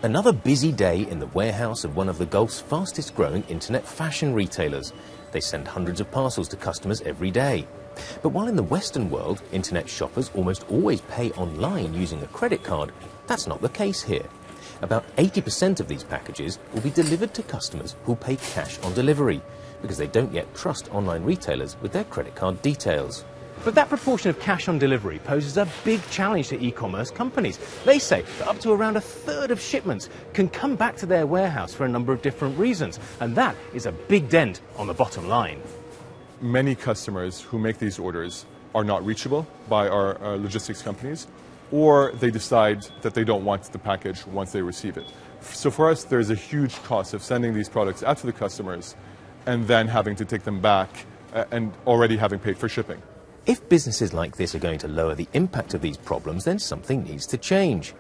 Another busy day in the warehouse of one of the Gulf's fastest growing internet fashion retailers. They send hundreds of parcels to customers every day. But while in the Western world, internet shoppers almost always pay online using a credit card, that's not the case here. About 80% of these packages will be delivered to customers who'll pay cash on delivery, because they don't yet trust online retailers with their credit card details. But that proportion of cash on delivery poses a big challenge to e-commerce companies. They say that up to around a third of shipments can come back to their warehouse for a number of different reasons, and that is a big dent on the bottom line. Many customers who make these orders are not reachable by our logistics companies, or they decide that they don't want the package once they receive it. So for us, there's a huge cost of sending these products out to the customers and then having to take them back and already having paid for shipping. If businesses like this are going to lower the impact of these problems, then something needs to change.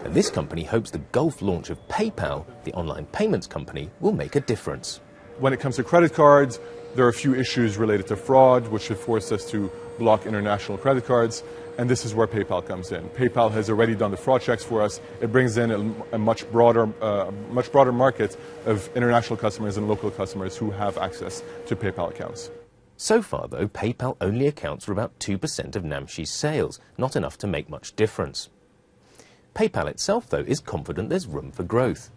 And this company hopes the Gulf launch of PayPal, the online payments company, will make a difference. When it comes to credit cards, there are a few issues related to fraud, which have forced us to block international credit cards, and this is where PayPal comes in. PayPal has already done the fraud checks for us. It brings in a much broader market of international customers and local customers who have access to PayPal accounts. So far, though, PayPal only accounts for about 2% of Namshi's sales, not enough to make much difference. PayPal itself, though, is confident there's room for growth.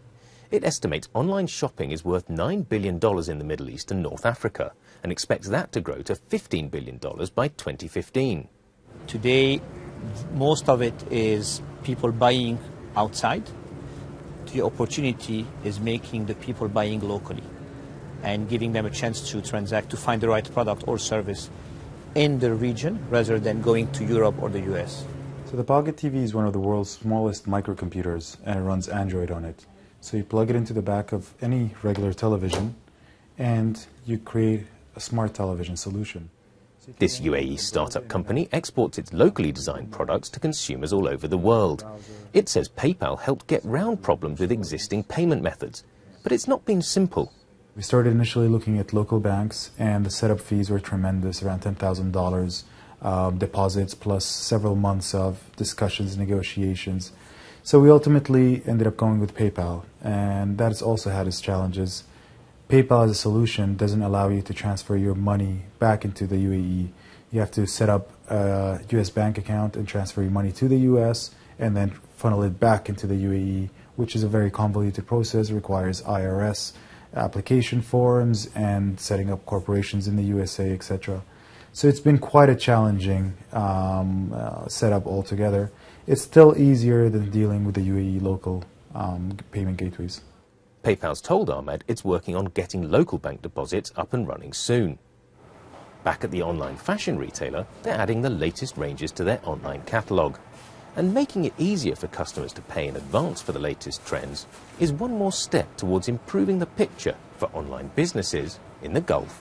It estimates online shopping is worth $9 billion in the Middle East and North Africa, and expects that to grow to $15 billion by 2015. Today, most of it is people buying outside. The opportunity is making the people buying locally and giving them a chance to transact, to find the right product or service in the region rather than going to Europe or the US. So the Pocket TV is one of the world's smallest microcomputers, and it runs Android on it. So you plug it into the back of any regular television and you create a smart television solution. This UAE startup company exports its locally designed products to consumers all over the world. It says PayPal helped get round problems with existing payment methods, but it's not been simple. We started initially looking at local banks, and the setup fees were tremendous, around $10,000 deposits plus several months of discussions, negotiations. So we ultimately ended up going with PayPal, and that has also had its challenges. PayPal as a solution doesn't allow you to transfer your money back into the UAE. You have to set up a US bank account and transfer your money to the US and then funnel it back into the UAE, which is a very convoluted process, requires IRS application forms and setting up corporations in the USA, etc. So it's been quite a challenging setup altogether. It's still easier than dealing with the UAE local payment gateways. PayPal's told Ahmed it's working on getting local bank deposits up and running soon. Back at the online fashion retailer, they're adding the latest ranges to their online catalogue. And making it easier for customers to pay in advance for the latest trends is one more step towards improving the picture for online businesses in the Gulf.